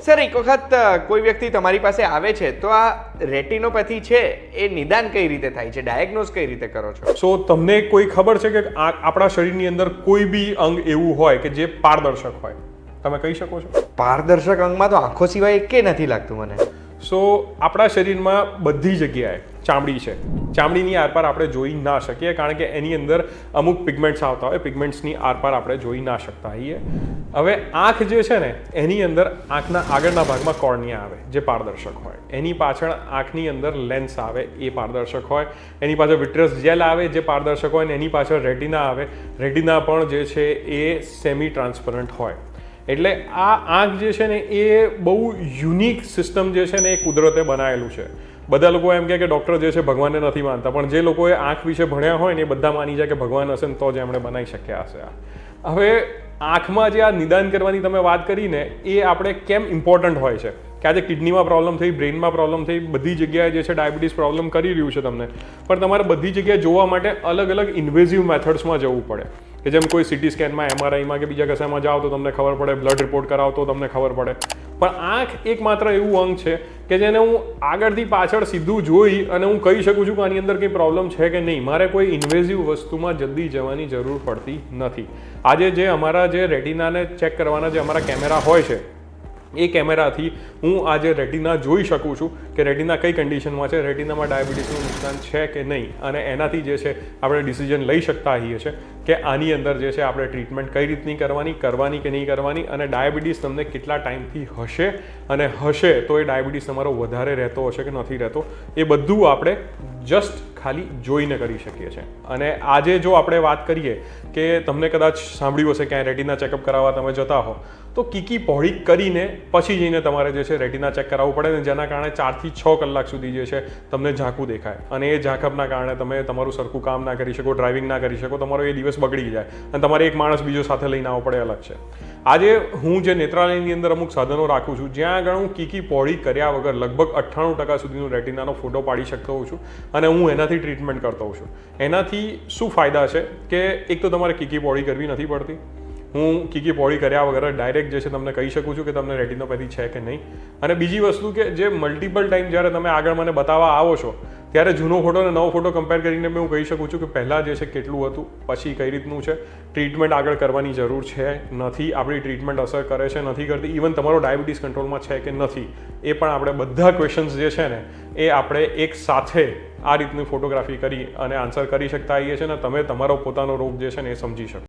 Sir, એક વખત કોઈ વ્યક્તિ તમારી પાસે આવે છે તો આ રેટિનોપેથી છે એ નિદાન કઈ રીતે થાય છે, ડાયગ્નોઝ કઈ રીતે કરો છો? સો તમને કોઈ ખબર છે કે આપણા શરીરની અંદર કોઈ બી અંગ એવું હોય કે જે પારદર્શક હોય? તમે કહી શકો છો? પારદર્શક અંગમાં તો આંખો સિવાય કે નથી લાગતું મને. સો આપણા શરીરમાં બધી જગ્યાએ ચામડી છે, ચામડીની આરપાર આપણે જોઈ ના શકીએ કારણ કે એની અંદર અમુક પિગમેન્ટ્સ આવતા હોય, પિગમેન્ટ્સની આરપાર આપણે જોઈ ના શકતા હોઈએ. હવે આંખ જે છે ને એની અંદર આંખના આગળના ભાગમાં કોર્નિયા આવે જે પારદર્શક હોય, એની પાછળ આંખની અંદર લેન્સ આવે એ પારદર્શક હોય, એની પાછળ વિટ્રસ જેલ આવે જે પારદર્શક હોય, અને એની પાછળ રેટિના આવે. રેટિના પણ જે છે એ સેમી ટ્રાન્સપરન્ટ હોય. એટલે આ આંખ જે છે ને એ બહુ યુનિક સિસ્ટમ જે છે ને એ કુદરતે બનાવેલું છે. બધા લોકો એમ કે ડૉક્ટર જે છે ભગવાનને નથી માનતા, પણ જે લોકોએ આંખ વિશે ભણ્યા હોય ને એ બધા માની જાય કે ભગવાન હશે ને તો જ એમણે બનાવી શક્યા હશે. હવે આંખમાં જે આ નિદાન કરવાની તમે વાત કરીને એ આપણે કેમ ઇમ્પોર્ટન્ટ હોય છે કે આજે કિડનીમાં પ્રોબ્લેમ થઈ, બ્રેઇનમાં પ્રોબ્લેમ થઈ, બધી જગ્યાએ જે છે ડાયાબિટીસ પ્રોબ્લેમ કરી રહ્યું છે તમને, પણ તમારે બધી જગ્યાએ જોવા માટે અલગ અલગ ઇન્વેઝિવ મેથડ્સમાં જવું પડે. કે જેમ કોઈ સિટી સ્કેનમાં, MRIમાં કે બીજા કશામાં જાઓ તો તમને ખબર પડે, બ્લડ રિપોર્ટ કરાવો તો તમને ખબર પડે. પણ આંખ એકમાત્ર એવું અંગ છે કે જેને હું આગળથી પાછળ સીધું જોઈ અને હું કહી શકું છું કે આની અંદર કંઈ પ્રોબ્લેમ છે કે નહીં. મારે કોઈ ઇન્વેઝિવ વસ્તુમાં જલ્દી જવાની જરૂર પડતી નથી. આજે જે અમારા જે રેટિનાને ચેક કરવાના જે અમારા કેમેરા હોય છે એ કેમેરાથી હું આજે રેટિના જોઈ શકું છું કે રેટિના કઈ કન્ડિશનમાં છે, રેટિનામાં ડાયાબિટીસનું નુકસાન છે કે નહીં, અને એનાથી જે છે આપણે ડિસિઝન લઈ શકતા હોઈએ છીએ કે આની અંદર જે છે આપણે ટ્રીટમેન્ટ કઈ રીતની કરવાની કે નહીં કરવાની, અને ડાયાબિટીસ તમને કેટલા ટાઈમથી હશે, અને હશે તો એ ડાયાબિટીસ તમારો વધારે રહેતો હશે કે નથી રહેતો, એ બધું આપણે જસ્ટ ખાલી જોઈને કરી શકીએ છીએ. અને આજે જો આપણે વાત કરીએ કે તમને કદાચ સાંભળ્યું હશે ક્યાંય રેટિના ચેકઅપ કરાવવા તમે જતા હો તો કીકી પહોળી કરીને પછી જઈને તમારે જે છે રેટિના ચેક કરાવવું પડે ને, જેના કારણે 4 થી 6 કલાક સુધી જે છે તમને ઝાંખું દેખાય, અને એ ઝાંખપના કારણે તમે તમારું સરખું કામ ના કરી શકો, ડ્રાઇવિંગ ના કરી શકો, તમારો એ દિવસ બગડી જાય અને તમારે એક માણસ બીજો સાથે લઈને આવવો પડે, અલગ છે. આજે હું જે નેત્રાલયની અંદર અમુક સાધનો રાખું છું જ્યાં આગળ હું કીકી પહોળી કર્યા વગર લગભગ 98% સુધીનું રેટિનાનો ફોટો પાડી શકતો હોઉં છું, અને હું એનાથી ટ્રીટમેન્ટ કરતો હોઉં છું. એનાથી શું ફાયદા છે કે એક તો તમારે કીકી પહોળી કરવી નથી પડતી. હું કીકી પહોળી કર્યા વગર ડાયરેક્ટ જે છે તમને કહી શકું છું કે તમને રેટિનોપેથી છે કે નહીં. અને બીજી વસ્તુ કે જે મલ્ટિપલ ટાઈમ જ્યારે તમે આગળ મને બતાવવા આવો છો ત્યારે જૂનો ફોટો અને નવો ફોટો કમ્પેર કરીને હું કહી શકું છું કે પહેલાં જે છે કેટલું હતું, પછી કઈ રીતનું છે, ટ્રીટમેન્ટ આગળ કરવાની જરૂર છે નથી, આપણી ટ્રીટમેન્ટ અસર કરે છે નથી કરતી, ઇવન તમારો ડાયાબિટીસ કંટ્રોલમાં છે કે નથી, એ પણ આપણે બધા ક્વેશ્ચન્સ જે છે ને એ આપણે એક સાથે આ રીતની ફોટોગ્રાફી કરી અને આન્સર કરી શકતા હોઈએ છીએ, અને તમે તમારો પોતાનો રોગ જે છે ને એ સમજી શકો.